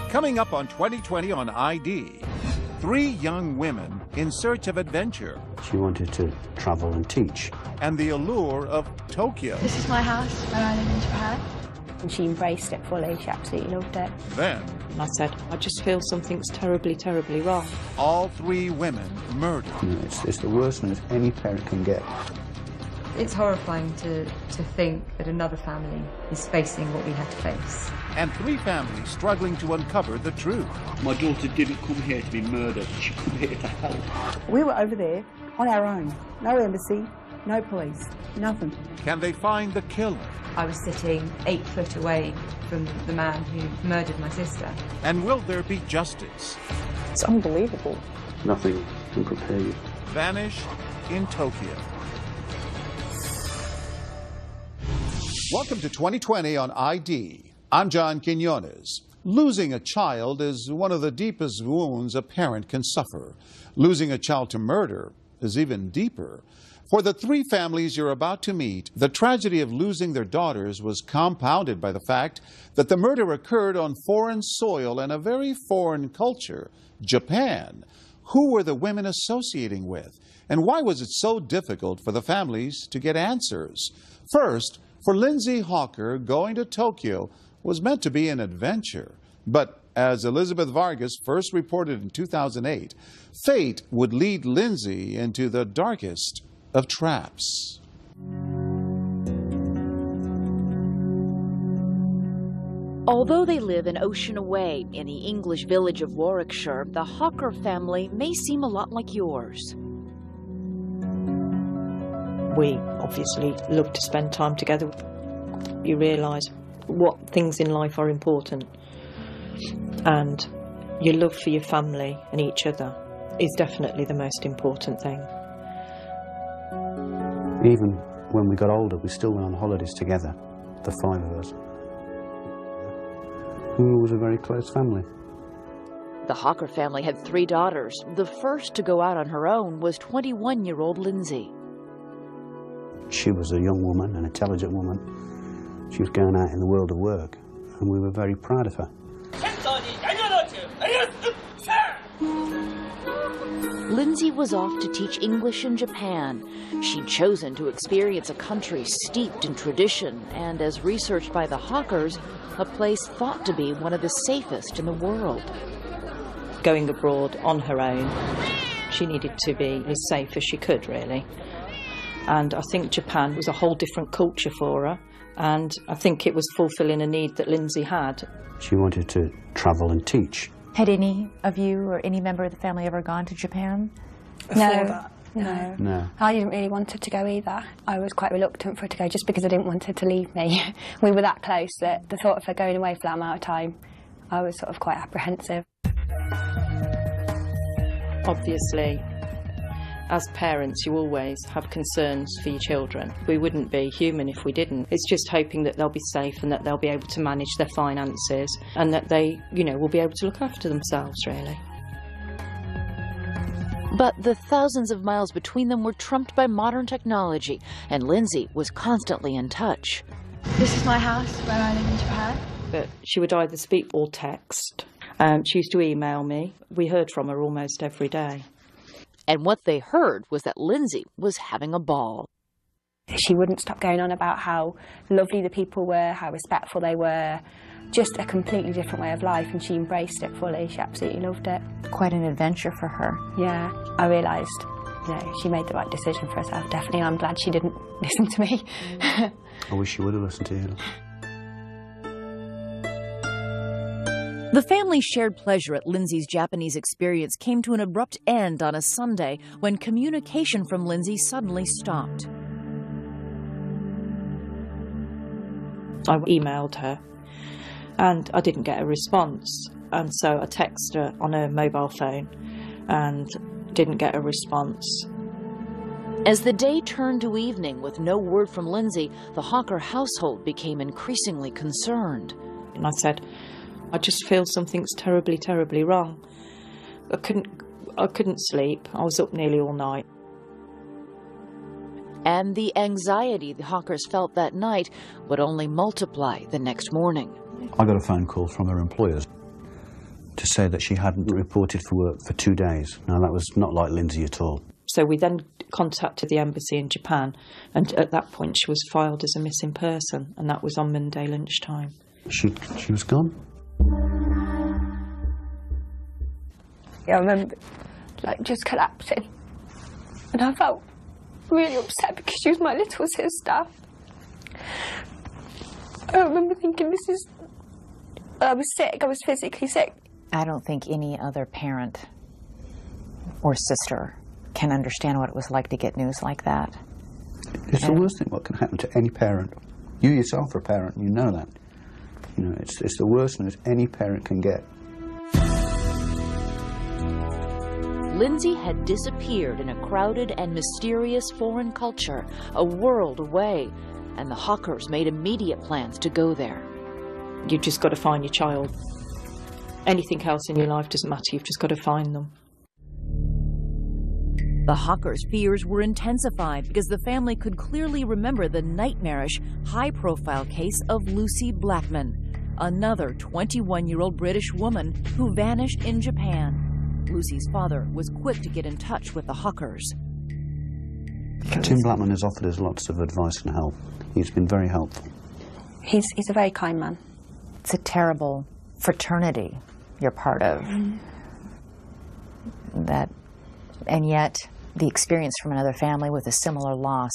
Coming up on 2020 on ID, 3 young women in search of adventure. She wanted to travel and teach. And the allure of Tokyo. This is my house where I live in Japan. And she embraced it fully. She absolutely loved it. Then, I said, I just feel something's terribly, terribly wrong. all 3 women murdered. You know, it's the worst news any parent can get. It's horrifying to think that another family is facing what we had to face. And 3 families struggling to uncover the truth. My daughter didn't come here to be murdered. She came here to help. We were over there on our own. No embassy, no police, nothing. Can they find the killer? I was sitting 8 foot away from the man who murdered my sister. And will there be justice? It's unbelievable. Nothing can prepare you. Vanished in Tokyo. Welcome to 2020 on ID. I'm John Quinones. Losing a child is one of the deepest wounds a parent can suffer. Losing a child to murder is even deeper. For the 3 families you're about to meet, the tragedy of losing their daughters was compounded by the fact that the murder occurred on foreign soil and a very foreign culture, Japan. Who were the women associating with? And why was it so difficult for the families to get answers? First, for Lindsay Hawker, going to Tokyo was meant to be an adventure. But as Elizabeth Vargas first reported in 2008, fate would lead Lindsay into the darkest of traps. Although they live an ocean away in the English village of Warwickshire, the Hawker family may seem a lot like yours. We obviously love to spend time together. You realise what things in life are important, and your love for your family and each other is definitely the most important thing. Even when we got older, we still went on holidays together, the 5 of us. We was a very close family. The Hawker family had 3 daughters. The first to go out on her own was 21-year-old Lindsay. She was a young woman, an intelligent woman. She was going out in the world of work, and we were very proud of her. Lindsay was off to teach English in Japan. She'd chosen to experience a country steeped in tradition and, as researched by the Hawkers, a place thought to be one of the safest in the world. Going abroad on her own, she needed to be as safe as she could, really. And I think Japan was a whole different culture for her, and I think it was fulfilling a need that Lindsay had. She wanted to travel and teach. Had any of you or any member of the family ever gone to Japan? No. I didn't really want her to go either. I was quite reluctant for her to go just because I didn't want her to leave me. We were that close that the thought of her going away for that amount of time, I was sort of quite apprehensive. Obviously, as parents, you always have concerns for your children. We wouldn't be human if we didn't. It's just hoping that they'll be safe and that they'll be able to manage their finances and that they, will be able to look after themselves, really. But the thousands of miles between them were trumped by modern technology, and Lindsay was constantly in touch. This is my house where I live in Japan. But she would either speak or text. She used to email me. We heard from her almost every day. And what they heard was that Lindsay was having a ball. She wouldn't stop going on about how lovely the people were, how respectful they were, just a completely different way of life, and she embraced it fully. She absolutely loved it. Quite an adventure for her. Yeah, I realised, she made the right decision for herself, definitely, and I'm glad she didn't listen to me. I wish she would have listened to you. The family's shared pleasure at Lindsay's Japanese experience came to an abrupt end on a Sunday when communication from Lindsay suddenly stopped. I emailed her and I didn't get a response, and so I texted her on her mobile phone and didn't get a response. As the day turned to evening with no word from Lindsay, the Hawker household became increasingly concerned. And I said, I just feel something's terribly, terribly wrong. I couldn't sleep. I was up nearly all night. And the anxiety the Hawkers felt that night would only multiply the next morning. I got a phone call from her employers. to say that she hadn't reported for work for 2 days. Now, that was not like Lindsay at all. So we then contacted the embassy in Japan, and at that point she was filed as a missing person, and that was on Monday lunchtime. She was gone? Yeah, I remember, like, just collapsing. And I felt really upset because she was my little sister. I remember thinking, I was sick, I was physically sick. I don't think any other parent or sister can understand what it was like to get news like that. It's the worst thing what can happen to any parent. You yourself are a parent, you know that. You know, it's the worst news any parent can get. Lindsay had disappeared in a crowded and mysterious foreign culture, a world away, and the Hawkers made immediate plans to go there. You've just got to find your child. Anything else in your life doesn't matter, you've just got to find them. The Hawkers' fears were intensified because the family could clearly remember the nightmarish, high-profile case of Lucy Blackman, another 21-year-old British woman who vanished in Japan. Lucy's father was quick to get in touch with the Hawkers. Tim Blackman has offered us lots of advice and help. He's been very helpful. He's a very kind man. It's a terrible fraternity you're part of. That, and yet the experience from another family with a similar loss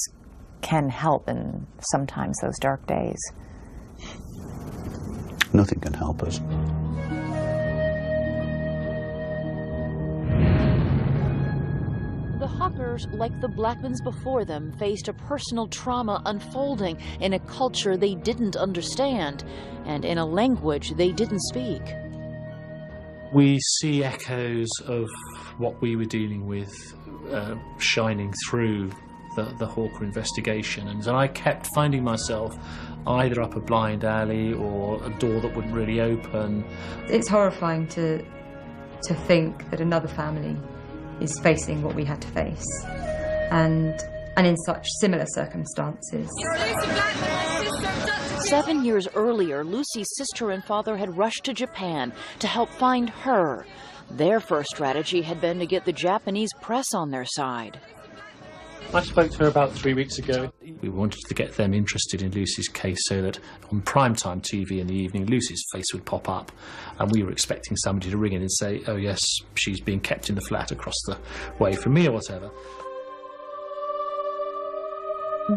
can help in sometimes those dark days. Nothing can help us. The Hawkers, like the Blackmans before them, faced a personal trauma unfolding in a culture they didn't understand and in a language they didn't speak. We see echoes of what we were dealing with shining through the Hawker investigation, and I kept finding myself either up a blind alley or a door that wouldn't really open. It's horrifying to think that another family is facing what we had to face, and in such similar circumstances. 7 years earlier, Lucy's sister and father had rushed to Japan to help find her. Their first strategy had been to get the Japanese press on their side. I spoke to her about 3 weeks ago. We wanted to get them interested in Lucy's case so that on primetime TV in the evening, Lucy's face would pop up, and we were expecting somebody to ring in and say, oh yes, she's being kept in the flat across the way from me or whatever.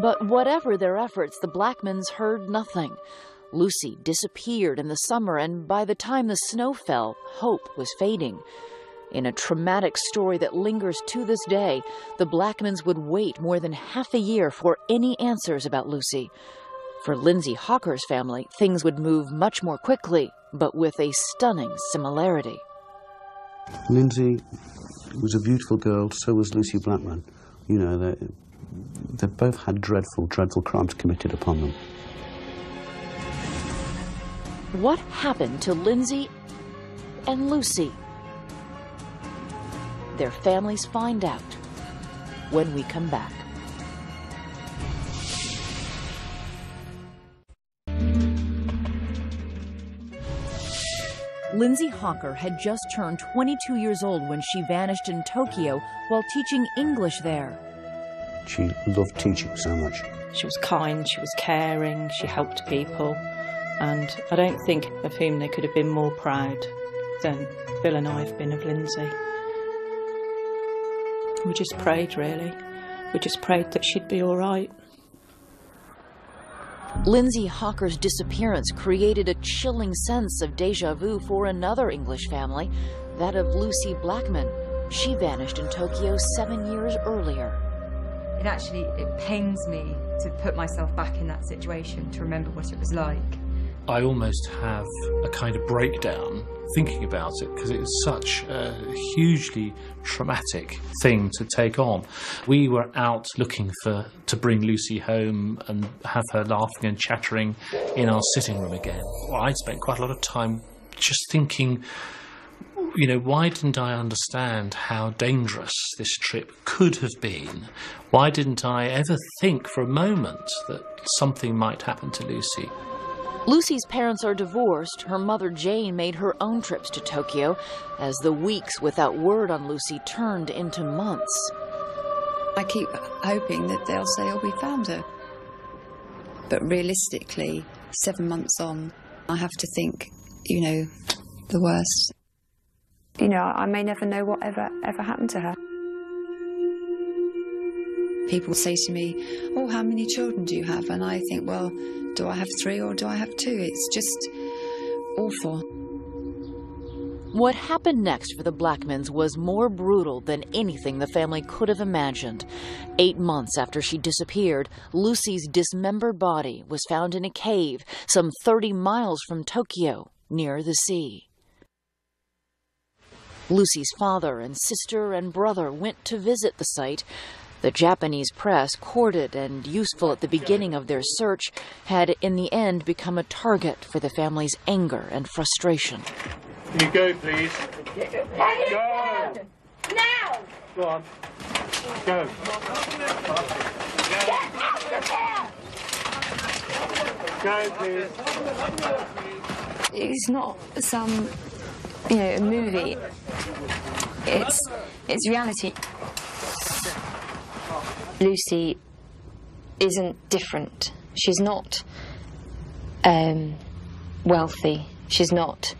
But whatever their efforts, the Blackmans heard nothing. Lucy disappeared in the summer, and by the time the snow fell, hope was fading. In a traumatic story that lingers to this day, the Blackmans would wait more than half a year for any answers about Lucy. For Lindsay Hawker's family, things would move much more quickly, but with a stunning similarity. Lindsay was a beautiful girl, so was Lucy Blackman. You know, they both had dreadful, dreadful crimes committed upon them. What happened to Lindsay and Lucy? Their families find out when we come back. Lindsay Hawker had just turned 22 years old when she vanished in Tokyo while teaching English there. She loved teaching so much. She was kind, she was caring, she helped people, and I don't think of whom they could have been more proud than Bill and I have been of Lindsay. We just prayed, really. We just prayed that she'd be all right. Lindsay Hawker's disappearance created a chilling sense of déjà vu for another English family, that of Lucy Blackman. She vanished in Tokyo 7 years earlier. It pains me to put myself back in that situation, to remember what it was like. I almost have a kind of breakdown thinking about it, because it was such a hugely traumatic thing to take on. We were out looking to bring Lucy home and have her laughing and chattering in our sitting room again. Well, I'd spent quite a lot of time just thinking, you know, why didn't I understand how dangerous this trip could have been? Why didn't I ever think for a moment that something might happen to Lucy? Lucy's parents are divorced. Her mother, Jane, made her own trips to Tokyo as the weeks without word on Lucy turned into months. I keep hoping that they'll say, oh, we found her. But realistically, 7 months on, I have to think, you know, the worst. You know, I may never know what ever happened to her. People say to me, oh, how many children do you have? And I think, well, do I have 3 or do I have 2? It's just awful. What happened next for the Blackmans was more brutal than anything the family could have imagined. 8 months after she disappeared, Lucy's dismembered body was found in a cave some 30 miles from Tokyo, near the sea. Lucy's father and sister and brother went to visit the site. The Japanese press, courted and useful at the beginning of their search, had in the end become a target for the family's anger and frustration. Can you go, please? Go! Now! Go on. Go. Get out of here! Go, please. It's not some, you know, a movie. It's reality. Lucy isn't different. She's not wealthy. She's not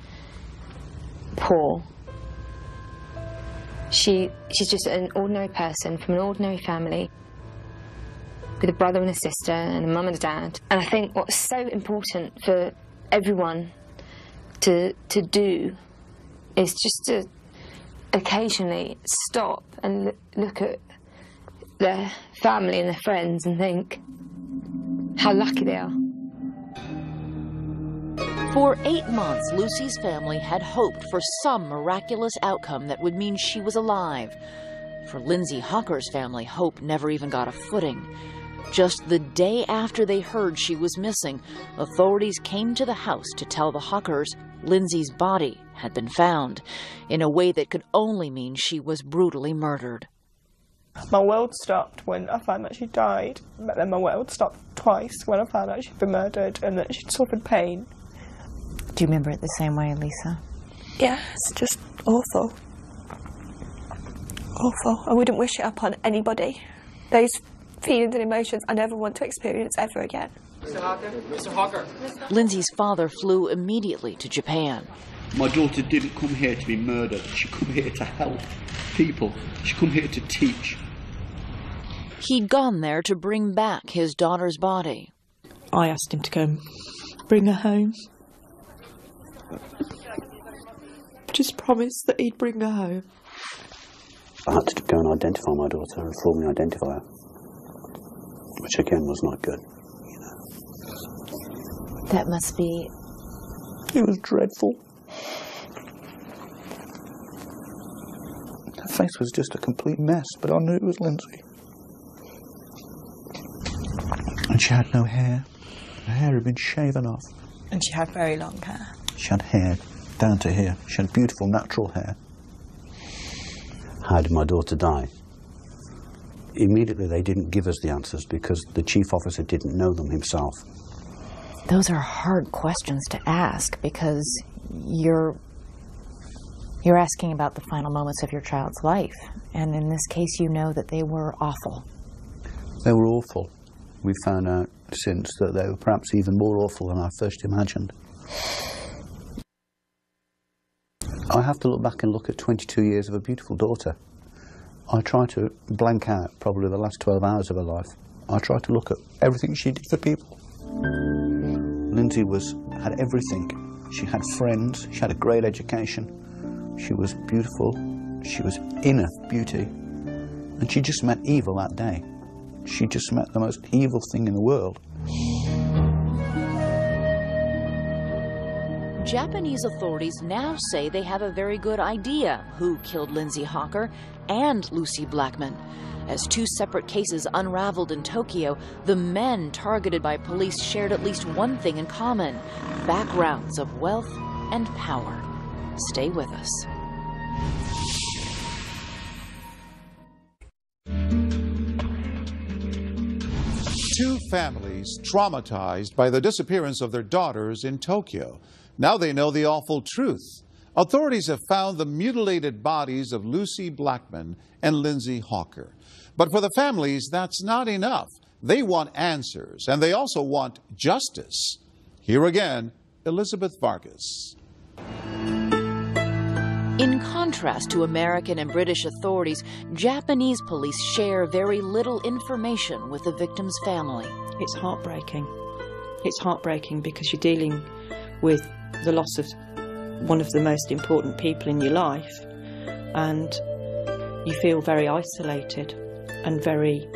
poor. She's just an ordinary person from an ordinary family with a brother and a sister and a mum and a dad. And I think what's so important for everyone to do is just to occasionally stop and look at their family and their friends and think how lucky they are. For 8 months, Lucy's family had hoped for some miraculous outcome that would mean she was alive. For Lindsay Hocker's family, hope never even got a footing. Just the day after they heard she was missing, authorities came to the house to tell the Hockers Lindsay's body had been found, in a way that could only mean she was brutally murdered. My world stopped when I found that she died, but then my world stopped twice when I found out she'd been murdered and that she'd suffered pain. Do you remember it the same way, Lisa? Yeah, it's just awful. Awful. I wouldn't wish it upon anybody. Those feelings and emotions I never want to experience ever again. Mr. Hocker? Mr. Hocker? Lindsay's father flew immediately to Japan. My daughter didn't come here to be murdered. She come here to help people. She come here to teach. He'd gone there to bring back his daughter's body. I asked him to go and bring her home. Just promised that he'd bring her home. I had to go and identify my daughter and formally identify her, which again was not good. You know. That must be... It was dreadful. Her face was just a complete mess, but I knew it was Lindsay. And she had no hair. Her hair had been shaven off. And she had very long hair. She had hair down to here. She had beautiful natural hair. How did my daughter die? Immediately they didn't give us the answers because the chief officer didn't know them himself. Those are hard questions to ask because you're asking about the final moments of your child's life. And in this case, you know that they were awful. They were awful. We found out since that they were perhaps even more awful than I first imagined. I have to look back and look at 22 years of a beautiful daughter. I try to blank out probably the last 12 hours of her life. I try to look at everything she did for people. Lindsay had everything. She had friends, she had a great education, she was beautiful, she was inner beauty, and she just met evil that day. She just met the most evil thing in the world. Japanese authorities now say they have a very good idea who killed Lindsay Hocker and Lucy Blackman. As 2 separate cases unraveled in Tokyo, the men targeted by police shared at least one thing in common: backgrounds of wealth and power. Stay with us. Two families families traumatized by the disappearance of their daughters in Tokyo. Now they know the awful truth. Authorities have found the mutilated bodies of Lucy Blackman and Lindsay Hawker. But for the families, that's not enough. They want answers, and they also want justice. Here again, Elizabeth Vargas. In contrast to American and British authorities, Japanese police share very little information with the victim's family. It's heartbreaking. It's heartbreaking because you're dealing with the loss of one of the most important people in your life, and you feel very isolated and very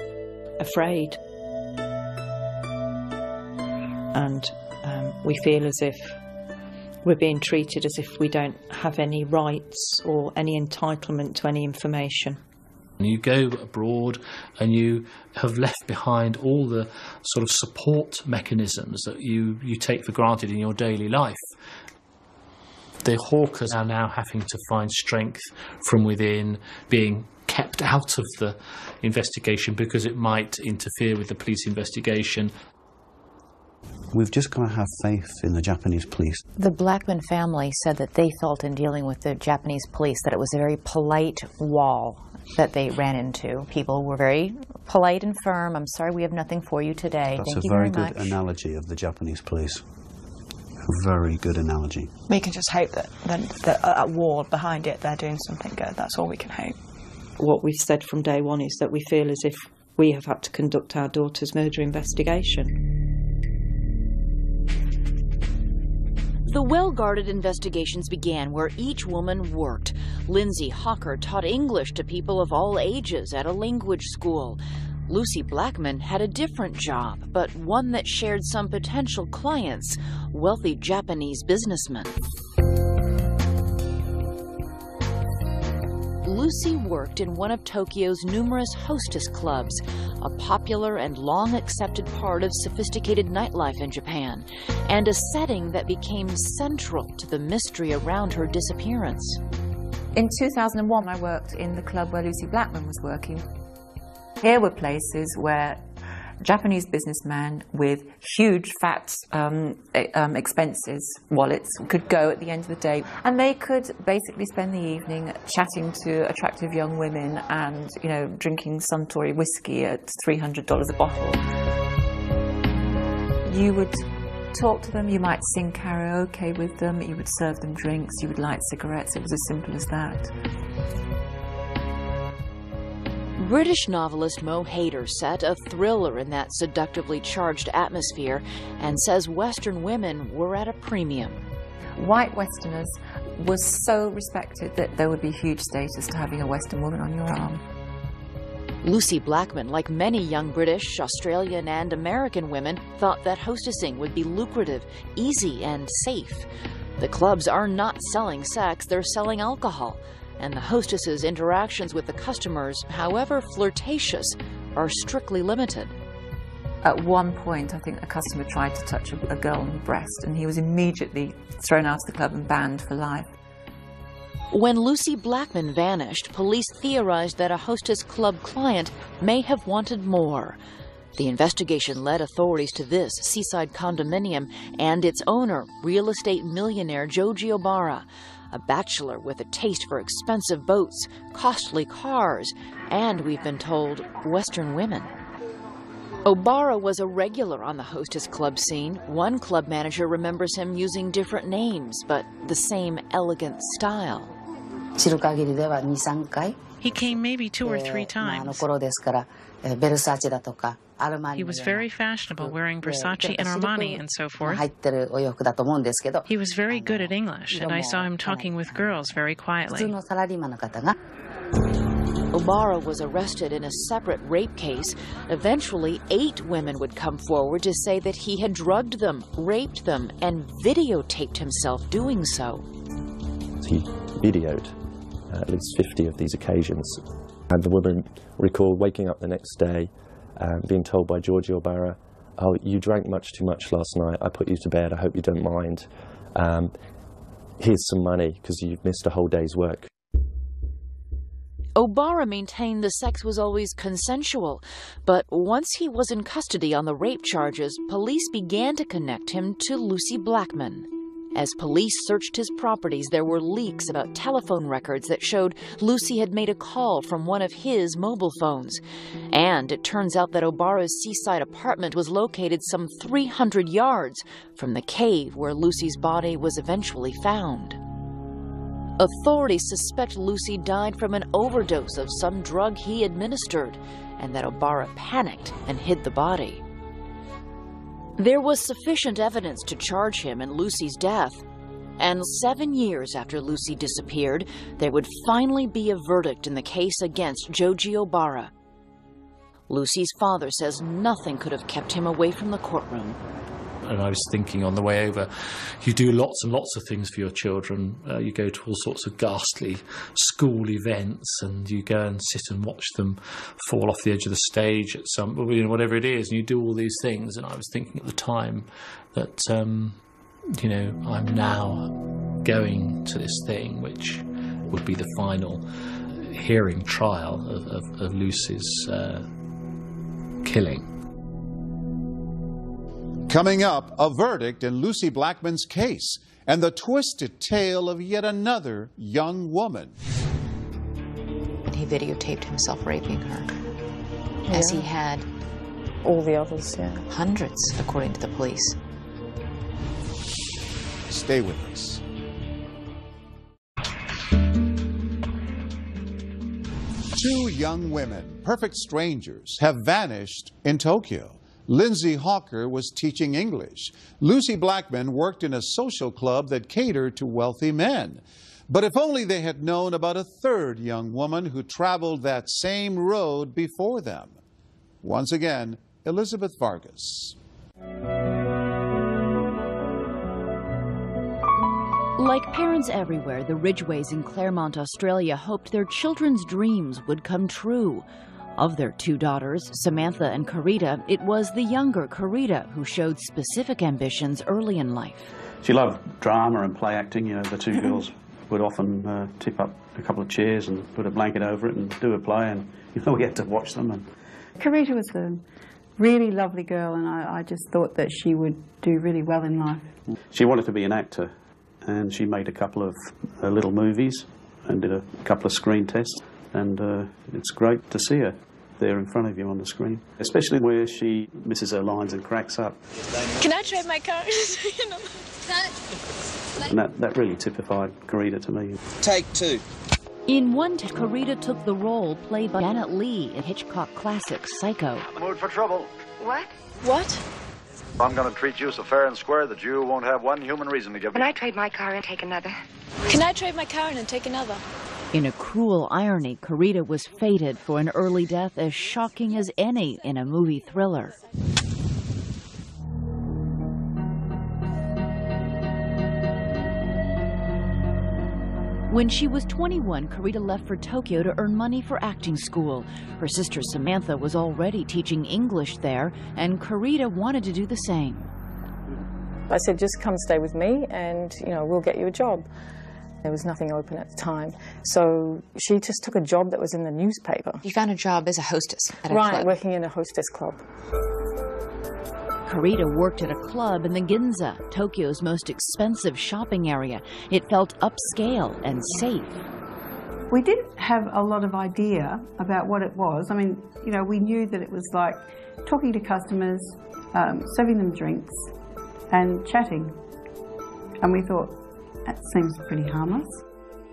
afraid. And we feel as if we're being treated as if we don't have any rights or any entitlement to any information. You go abroad and you have left behind all the sort of support mechanisms that you take for granted in your daily life. The Hawkers are now having to find strength from within, being kept out of the investigation because it might interfere with the police investigation. We've just got to have faith in the Japanese police. The Blackman family said that they felt in dealing with the Japanese police that it was a very polite wall that they ran into. People were very polite and firm. I'm sorry, we have nothing for you today. That's Thank a you very very good much. analogy of the Japanese police. A very good analogy. We can just hope that a wall behind it, they're doing something good. That's all we can hope. What we've said from day one is that we feel as if we have had to conduct our daughter's murder investigation. The well-guarded investigations began where each woman worked. Lindsay Hawker taught English to people of all ages at a language school. Lucy Blackman had a different job, but one that shared some potential clients, wealthy Japanese businessmen. Lucy worked in one of Tokyo's numerous hostess clubs, a popular and long-accepted part of sophisticated nightlife in Japan, and a setting that became central to the mystery around her disappearance. In 2001, I worked in the club where Lucy Blackman was working. Here were places where Japanese businessmen with huge, fat, expenses wallets could go at the end of the day, and they could basically spend the evening chatting to attractive young women and, you know, drinking Suntory whiskey at $300 a bottle. You would talk to them, you might sing karaoke with them, you would serve them drinks, you would light cigarettes. It was as simple as that. British novelist Mo Hayder set a thriller in that seductively charged atmosphere and says Western women were at a premium. White Westerners were so respected that there would be huge status to having a Western woman on your arm. Lucy Blackman, like many young British, Australian, and American women, thought that hostessing would be lucrative, easy, and safe. The clubs are not selling sex, they're selling alcohol. And the hostesses' interactions with the customers, however flirtatious, are strictly limited. At one point, I think a customer tried to touch a girl on the breast, and he was immediately thrown out of the club and banned for life. When Lucy Blackman vanished, police theorized that a hostess club client may have wanted more. The investigation led authorities to this seaside condominium and its owner, real estate millionaire Joji Obara, a bachelor with a taste for expensive boats, costly cars, and, we've been told, Western women. Obara was a regular on the hostess club scene. One club manager remembers him using different names, but the same elegant style. He came maybe 2 or 3 times. He was very fashionable, wearing Versace and Armani and so forth. He was very good at English, and I saw him talking with girls very quietly. Obara was arrested in a separate rape case. Eventually, 8 women would come forward to say that he had drugged them, raped them, and videotaped himself doing so. He videoed at least 50 of these occasions. And the woman recalled waking up the next day being told by Joji Obara, "Oh, you drank much too much last night. I put you to bed. I hope you don't mind. Here's some money because you've missed a whole day's work." Obara maintained the sex was always consensual, but once he was in custody on the rape charges, police began to connect him to Lucy Blackman. As police searched his properties, there were leaks about telephone records that showed Lucy had made a call from one of his mobile phones. And it turns out that Obara's seaside apartment was located some 300 yards from the cave where Lucy's body was eventually found. Authorities suspect Lucy died from an overdose of some drug he administered, and that Obara panicked and hid the body. There was sufficient evidence to charge him in Lucy's death, and 7 years after Lucy disappeared, there would finally be a verdict in the case against Joji Obara. Lucy's father says nothing could have kept him away from the courtroom. And I was thinking on the way over, you do lots and lots of things for your children. You go to all sorts of ghastly school events, and you go and sit and watch them fall off the edge of the stage at some, whatever it is, and you do all these things. And I was thinking at the time that, I'm now going to this thing, which would be the final hearing trial of Lucy's killing. Coming up, a verdict in Lucy Blackman's case and the twisted tale of yet another young woman. He videotaped himself raping her, as he had all the others, hundreds, according to the police. Stay with us. Two young women, perfect strangers, have vanished in Tokyo. Lindsay Hawker was teaching English. Lucy Blackman worked in a social club that catered to wealthy men. But if only they had known about a third young woman who traveled that same road before them. Once again, Elizabeth Vargas. Like parents everywhere, the Ridgeways in Claremont, Australia hoped their children's dreams would come true. Of their two daughters, Samantha and Carita, it was the younger Carita who showed specific ambitions early in life. She loved drama and play acting. The two girls would often tip up a couple of chairs and put a blanket over it and do a play, and we had to watch them. And Carita was a really lovely girl, and I just thought that she would do really well in life. She wanted to be an actor, and she made a couple of little movies and did a couple of screen tests. And it's great to see her there in front of you on the screen, especially where she misses her lines and cracks up. Can I trade my car? And that really typified Carita to me. Take two. In one take, Carita took the role played by Janet Leigh in Hitchcock classic Psycho. Mood for trouble. What? What? I'm going to treat you so fair and square that you won't have one human reason to give me. Can I trade my car and take another? Can I trade my car and take another? In a cruel irony, Carita was fated for an early death as shocking as any in a movie thriller. When she was 21, Carita left for Tokyo to earn money for acting school. Her sister Samantha was already teaching English there, and Carita wanted to do the same. I said, just come stay with me and, we'll get you a job. There was nothing open at the time, so she just took a job that was in the newspaper. You found a job as a hostess at a club? Right, working in a hostess club. Carita worked at a club in the Ginza, Tokyo's most expensive shopping area. It felt upscale and safe. We didn't have a lot of idea about what it was. I mean, we knew that it was like talking to customers, serving them drinks and chatting. And we thought, that seems pretty harmless.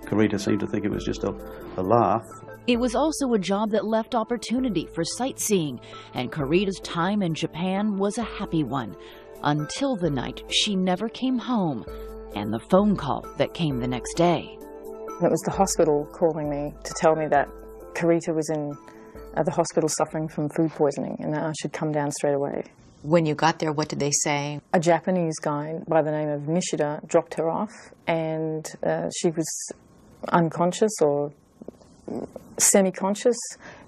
Carita seemed to think it was just a laugh. It was also a job that left opportunity for sightseeing, and Carita's time in Japan was a happy one, until the night she never came home, and the phone call that came the next day. It was the hospital calling me to tell me that Carita was in the hospital suffering from food poisoning and that I should come down straight away. When you got there, what did they say? A Japanese guy by the name of Nishida dropped her off, and she was unconscious or semi-conscious,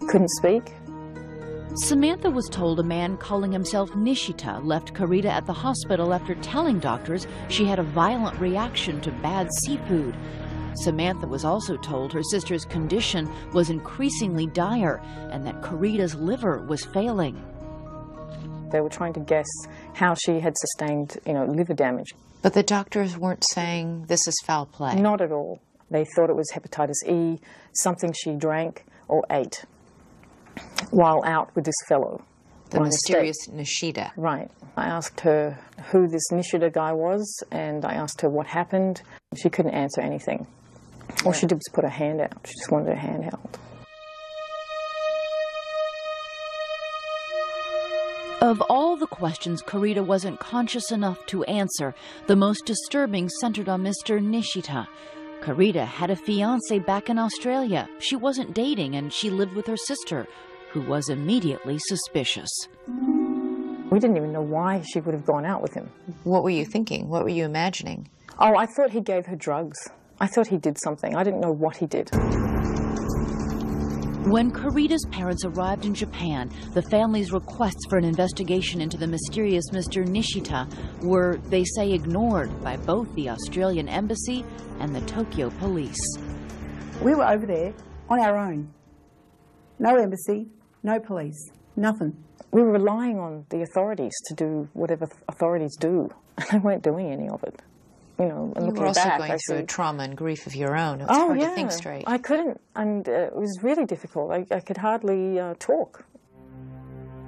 couldn't speak. Samantha was told a man calling himself Nishita left Carita at the hospital after telling doctors she had a violent reaction to bad seafood. Samantha was also told her sister's condition was increasingly dire and that Carita's liver was failing. They were trying to guess how she had sustained, liver damage. But the doctors weren't saying this is foul play? Not at all. They thought it was hepatitis E, something she drank or ate while out with this fellow. The mysterious Nishida. Right. I asked her who this Nishida guy was, and I asked her what happened. She couldn't answer anything. All she did was put her hand out. She just wanted her hand held. Of all the questions Carita wasn't conscious enough to answer, the most disturbing centered on Mr. Nishida. Carita had a fiancé back in Australia. She wasn't dating, and she lived with her sister, who was immediately suspicious. We didn't even know why she would have gone out with him. What were you thinking? What were you imagining? Oh, I thought he gave her drugs. I thought he did something. I didn't know what he did. When Carita's parents arrived in Japan, the family's requests for an investigation into the mysterious Mr. Nishida were, they say, ignored by both the Australian embassy and the Tokyo police. We were over there on our own. No embassy, no police, nothing. We were relying on the authorities to do whatever authorities do, and they weren't doing any of it. And you were also going through a trauma and grief of your own. It was hard to think straight. I couldn't, and it was really difficult. I could hardly talk.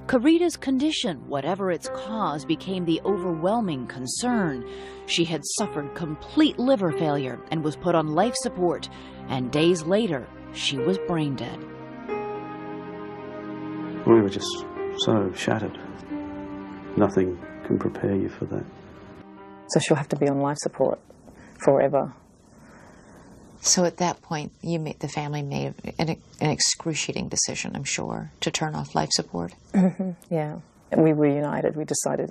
Carita's condition, whatever its cause, became the overwhelming concern. She had suffered complete liver failure and was put on life support, and days later, she was brain dead. We were just so shattered. Nothing can prepare you for that. So she'll have to be on life support forever. So at that point, the family made an excruciating decision, I'm sure, to turn off life support. Yeah. And we were united. We decided,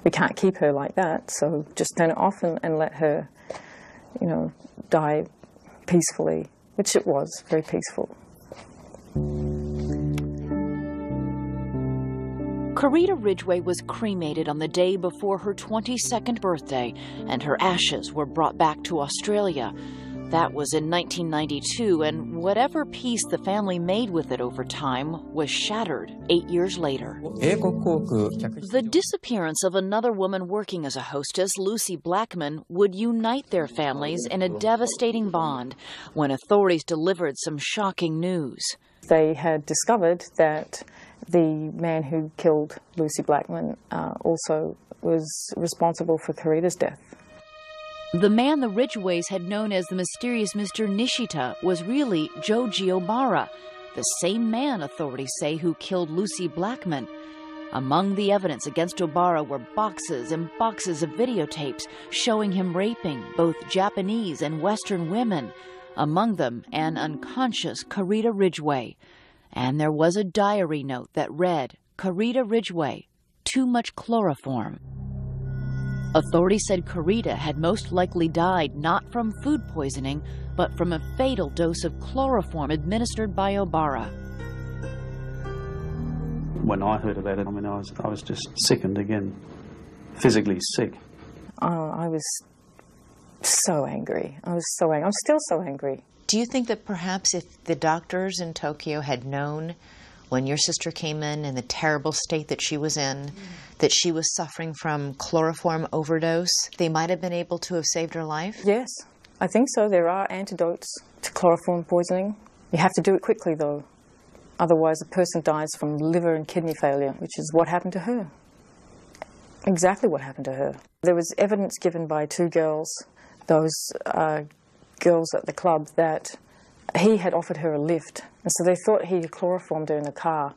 we can't keep her like that, so just turn it off and let her, die peacefully, which it was, very peaceful. Carita Ridgway was cremated on the day before her 22nd birthday, and her ashes were brought back to Australia. That was in 1992, and whatever peace the family made with it over time was shattered 8 years later. The disappearance of another woman working as a hostess, Lucy Blackman, would unite their families in a devastating bond when authorities delivered some shocking news. They had discovered that the man who killed Lucy Blackman also was responsible for Carita's death. The man the Ridgways had known as the mysterious Mr. Nishida was really Joji Obara, the same man, authorities say, who killed Lucy Blackman. Among the evidence against Obara were boxes and boxes of videotapes showing him raping both Japanese and Western women, among them an unconscious Carita Ridgway. And there was a diary note that read, "Carita Ridgway, too much chloroform." Authorities said Carita had most likely died not from food poisoning, but from a fatal dose of chloroform administered by Obara. When I heard about it, I was just sickened again, physically sick. I was so angry. I was so angry. I'm still so angry. Do you think that perhaps if the doctors in Tokyo had known when your sister came in the terrible state that she was in, that she was suffering from chloroform overdose, they might have been able to have saved her life? Yes, I think so. There are antidotes to chloroform poisoning. You have to do it quickly, though. Otherwise, a person dies from liver and kidney failure, which is what happened to her. Exactly what happened to her. There was evidence given by two girls, those girls at the club, that he had offered her a lift, and so they thought he had chloroformed her in the car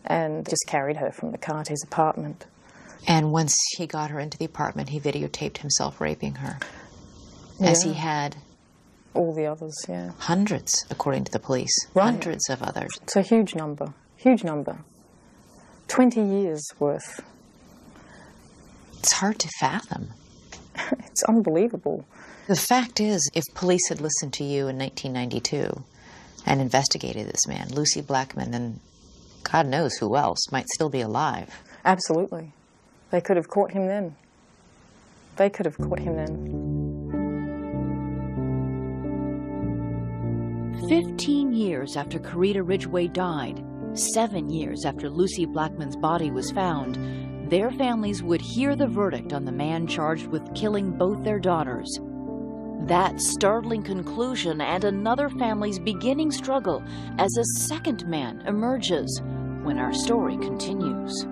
and just carried her from the car to his apartment. And once he got her into the apartment, he videotaped himself raping her, as he had all the others, hundreds, according to the police, hundreds of others. It's a huge number, huge number. 20 years worth. It's hard to fathom. It's unbelievable. The fact is, if police had listened to you in 1992 and investigated this man, Lucy Blackman, and God knows who else might still be alive. Absolutely. They could have caught him then. They could have caught him then. 15 years after Karita Ridgway died, 7 years after Lucy Blackman's body was found, their families would hear the verdict on the man charged with killing both their daughters. That startling conclusion and another family's beginning struggle as a second man emerges when our story continues.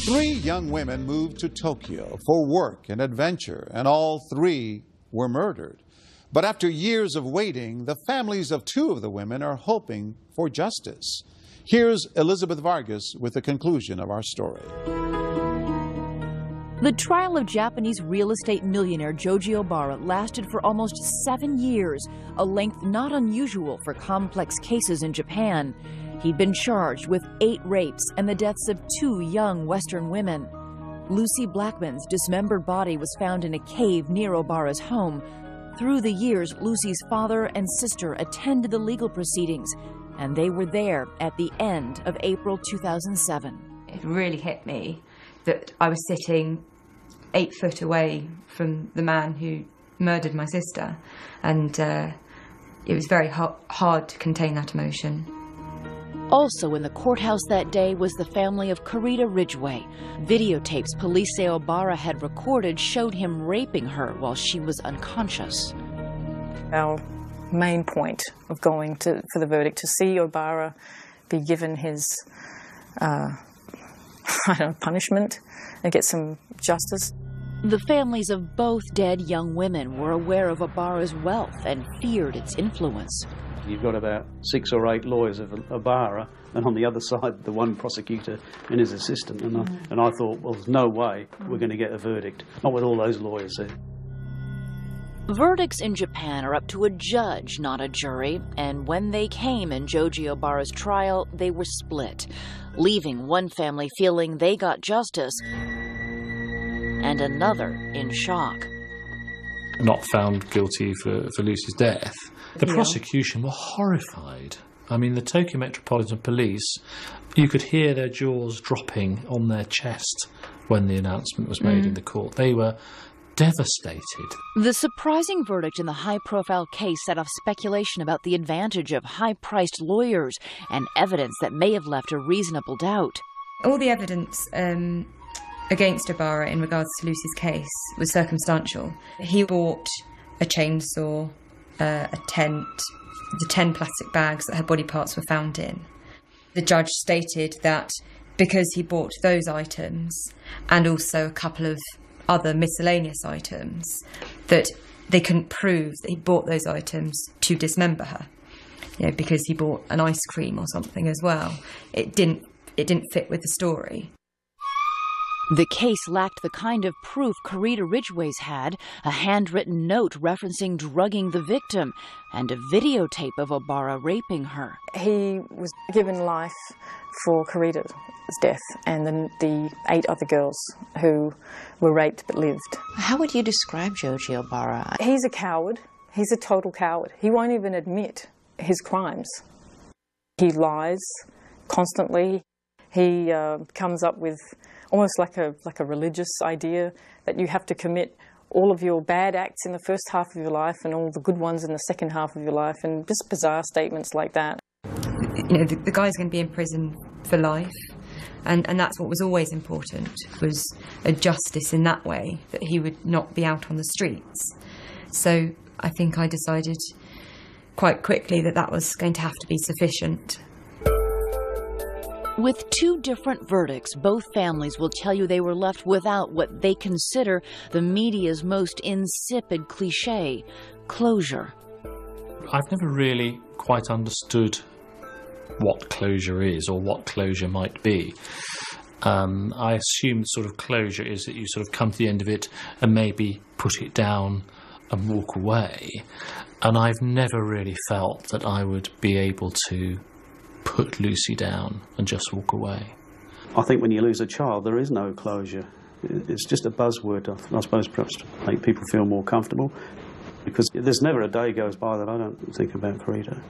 Three young women moved to Tokyo for work and adventure, and all three were murdered. But after years of waiting, the families of two of the women are hoping for justice. Here's Elizabeth Vargas with the conclusion of our story. The trial of Japanese real estate millionaire Joji Obara lasted for almost 7 years, a length not unusual for complex cases in Japan. He'd been charged with 8 rapes and the deaths of 2 young Western women. Lucy Blackman's dismembered body was found in a cave near Obara's home. Through the years, Lucy's father and sister attended the legal proceedings, and they were there at the end of April 2007. It really hit me that I was sitting 8 foot away from the man who murdered my sister, and it was very hard to contain that emotion. Also in the courthouse that day was the family of Karita Ridgway. Videotapes police say Obara had recorded showed him raping her while she was unconscious. Our main point of going for the verdict, to see Obara be given his punishment and get some justice. The families of both dead young women were aware of Obara's wealth and feared its influence. You've got about 6 or 8 lawyers of Obara, and on the other side, the one prosecutor and his assistant. And I thought, well, there's no way we're going to get a verdict, not with all those lawyers there. Verdicts in Japan are up to a judge, not a jury, and when they came in Joji Obara's trial, they were split, leaving one family feeling they got justice and another in shock. Not found guilty for Lucy's death. The prosecution were horrified. I mean, the Tokyo Metropolitan Police, you could hear their jaws dropping on their chest when the announcement was made in the court. They were devastated. The surprising verdict in the high-profile case set off speculation about the advantage of high-priced lawyers and evidence that may have left a reasonable doubt. All the evidence against Obara in regards to Lucy's case was circumstantial. He bought a chainsaw, a tent, the 10 plastic bags that her body parts were found in. The judge stated that because he bought those items and also a couple of other miscellaneous items, that they couldn't prove that he bought those items to dismember her. You know, because he bought an ice cream or something as well. It didn't fit with the story. The case lacked the kind of proof Karita Ridgway's had, a handwritten note referencing drugging the victim, and a videotape of Obara raping her. He was given life for Karita's death and the 8 other girls who were raped but lived. How would you describe Joji Obara? He's a coward. He's a total coward. He won't even admit his crimes. He lies constantly. He comes up with almost like a religious idea that you have to commit all of your bad acts in the first half of your life and all the good ones in the second half of your life, and just bizarre statements like that. You know, the guy's going to be in prison for life, and that's what was always important, was a justice in that way, that he would not be out on the streets. So I think I decided quite quickly that that was going to have to be sufficient. With 2 different verdicts, both families will tell you they were left without what they consider the media's most insipid cliché, closure. I've never really quite understood what closure is or what closure might be. I assume sort of closure is that you sort of come to the end of it and maybe put it down and walk away. And I've never really felt that I would be able to put Lucy down and just walk away. I think when you lose a child, there is no closure. It's just a buzzword, I suppose, perhaps to make people feel more comfortable, because there's never a day goes by that I don't think about Karita.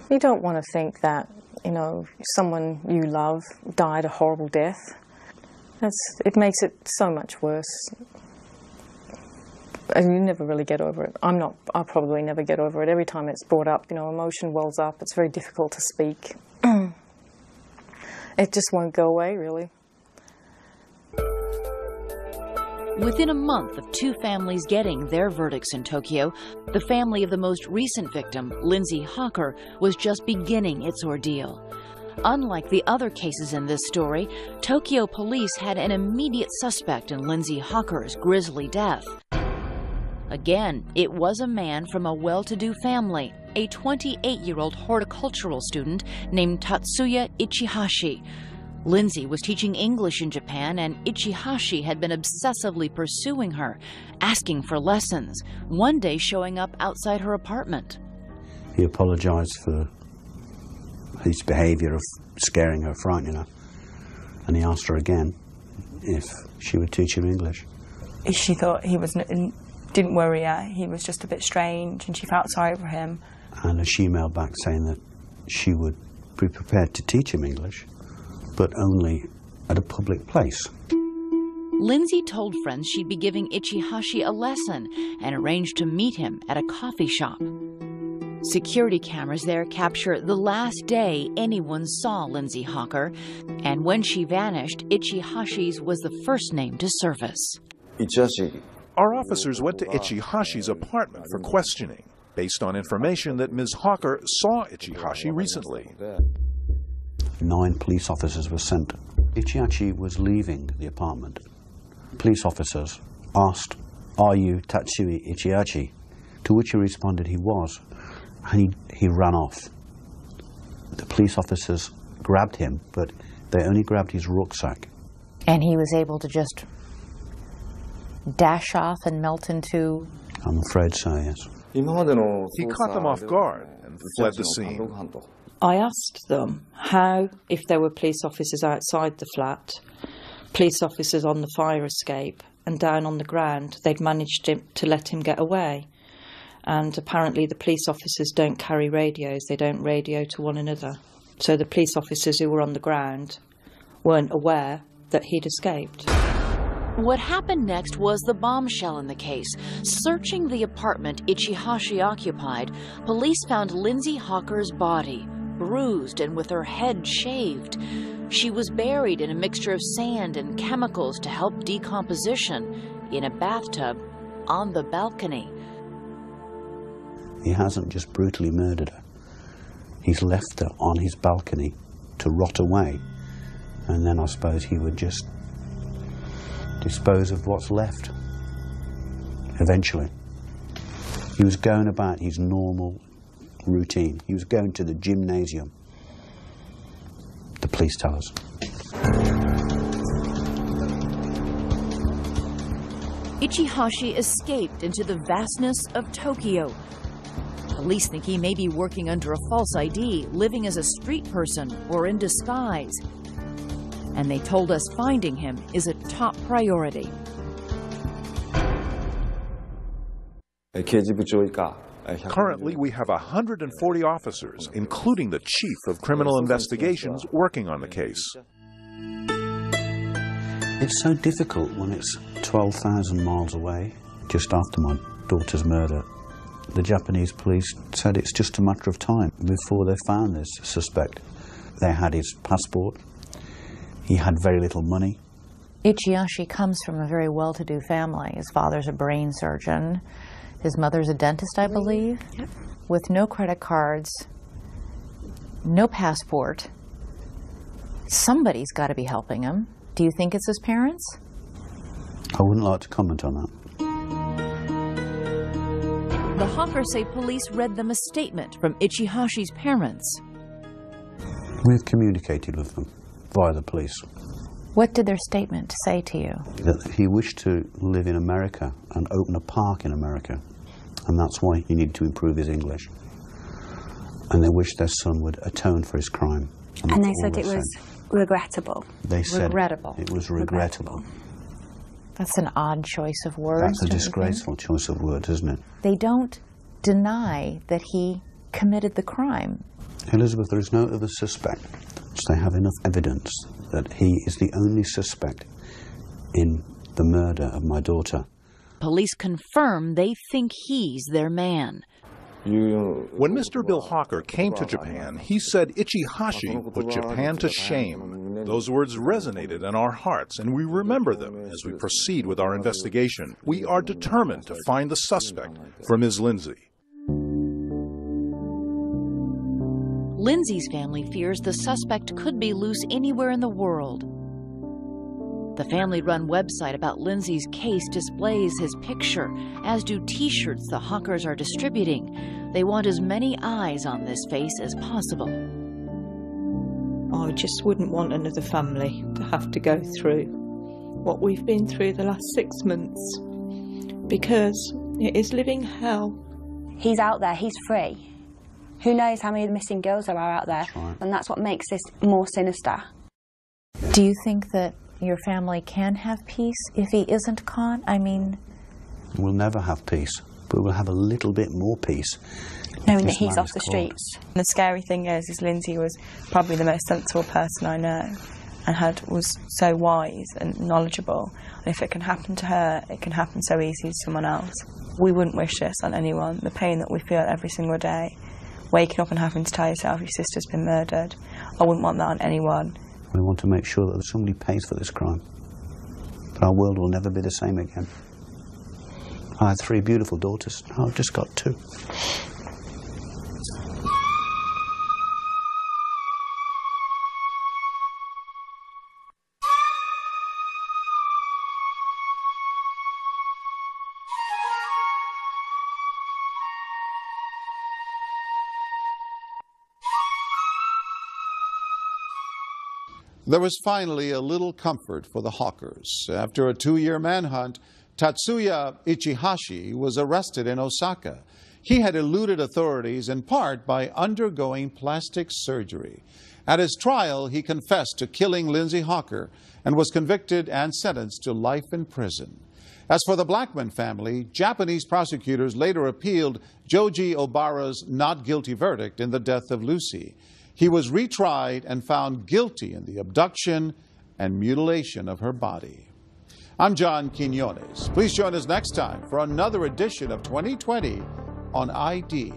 You don't want to think that, you know, someone you love died a horrible death. It makes it so much worse. And you never really get over it. I'll probably never get over it. Every time it's brought up, emotion wells up. It's very difficult to speak. It just won't go away, really. Within a month of two families getting their verdicts in Tokyo, the family of the most recent victim, Lindsay Hawker, was just beginning its ordeal. Unlike the other cases in this story, Tokyo police had an immediate suspect in Lindsay Hawker's grisly death. Again, it was a man from a well-to-do family, a 28-year-old horticultural student named Tatsuya Ichihashi. Lindsay was teaching English in Japan, and Ichihashi had been obsessively pursuing her, asking for lessons, one day showing up outside her apartment. He apologized for his behavior of scaring her, frightening her, and he asked her again if she would teach him English. She thought he didn't worry her, he was just a bit strange, and she felt sorry for him. And she emailed back saying that she would be prepared to teach him English, but only at a public place. Lindsay told friends she'd be giving Ichihashi a lesson and arranged to meet him at a coffee shop. Security cameras there capture the last day anyone saw Lindsay Hawker, and when she vanished, Ichihashi's was the first name to surface. Our officers went to Ichihashi's apartment for questioning, based on information that Ms. Hawker saw Ichihashi recently. 9 police officers were sent. Ichihashi was leaving the apartment. Police officers asked, "Are you Tatsuya Ichihashi?" To which he responded he was, and he ran off. The police officers grabbed him, but they only grabbed his rucksack. And he was able to just dash off and melt into... I'm afraid so, yes. He caught them off guard and fled the scene. I asked them how, if there were police officers outside the flat, police officers on the fire escape, and down on the ground, they'd managed to let him get away. And apparently the police officers don't carry radios, they don't radio to one another. So the police officers who were on the ground weren't aware that he'd escaped. What happened next was the bombshell in the case. Searching the apartment Ichihashi occupied, police found Lindsay Hawker's body, bruised and with her head shaved. She was buried in a mixture of sand and chemicals to help decomposition in a bathtub on the balcony. He hasn't just brutally murdered her. He's left her on his balcony to rot away, and then I suppose he would just dispose of what's left eventually. He was going about his normal routine. He was going to the gymnasium, the police tell us. Ichihashi escaped into the vastness of Tokyo. Police think he may be working under a false ID, living as a street person, or in disguise. And they told us finding him is a top priority. Currently, we have 140 officers, including the Chief of Criminal Investigations, working on the case. It's so difficult when it's 12,000 miles away, just after my daughter's murder. The Japanese police said it's just a matter of time before they found this suspect. They had his passport. He had very little money. Ichihashi comes from a very well-to-do family. His father's a brain surgeon. His mother's a dentist, I believe. Yep. With no credit cards, no passport. Somebody's got to be helping him. Do you think it's his parents? I wouldn't like to comment on that. The Hawkers say police read them a statement from Ichihashi's parents. We've communicated with them via the police. What did their statement say to you? That he wished to live in America and open a park in America, and that's why he needed to improve his English. And they wished their son would atone for his crime. And they said it was regrettable. They said regrettable. It was regrettable. That's an odd choice of words. That's a disgraceful choice of words, isn't it? They don't deny that he committed the crime. Elizabeth, there is no other suspect. they have enough evidence that he is the only suspect in the murder of my daughter. Police confirm they think he's their man. When Mr. Bill Hawker came to Japan, he said Ichihashi put Japan to shame. Those words resonated in our hearts, and we remember them as we proceed with our investigation. We are determined to find the suspect for Ms. Lindsay. Lindsay's family fears the suspect could be loose anywhere in the world. The family-run website about Lindsay's case displays his picture, as do T-shirts the Hawkers are distributing. They want as many eyes on this face as possible. I just wouldn't want another family to have to go through what we've been through the last 6 months, because it is living hell. He's out there, he's free. Who knows how many missing girls there are out there, and that's what makes this more sinister. Do you think that your family can have peace if he isn't caught? I mean... We'll never have peace, but we'll have a little bit more peace. Knowing that he's off the streets. The scary thing is Lindsay was probably the most sensible person I know, and was so wise and knowledgeable. And if it can happen to her, it can happen so easily to someone else. We wouldn't wish this on anyone. The pain that we feel every single day, waking up and having to tell yourself your sister's been murdered, I wouldn't want that on anyone. We want to make sure that somebody pays for this crime. But our world will never be the same again. I had 3 beautiful daughters. Now I've just got 2. There was finally a little comfort for the Hawkers. After a 2-year manhunt, Tatsuya Ichihashi was arrested in Osaka. He had eluded authorities in part by undergoing plastic surgery. At his trial, he confessed to killing Lindsay Hawker and was convicted and sentenced to life in prison. As for the Blackman family, Japanese prosecutors later appealed Joji Obara's not guilty verdict in the death of Lucy. He was retried and found guilty in the abduction and mutilation of her body. I'm John Quinones. Please join us next time for another edition of 2020 on ID.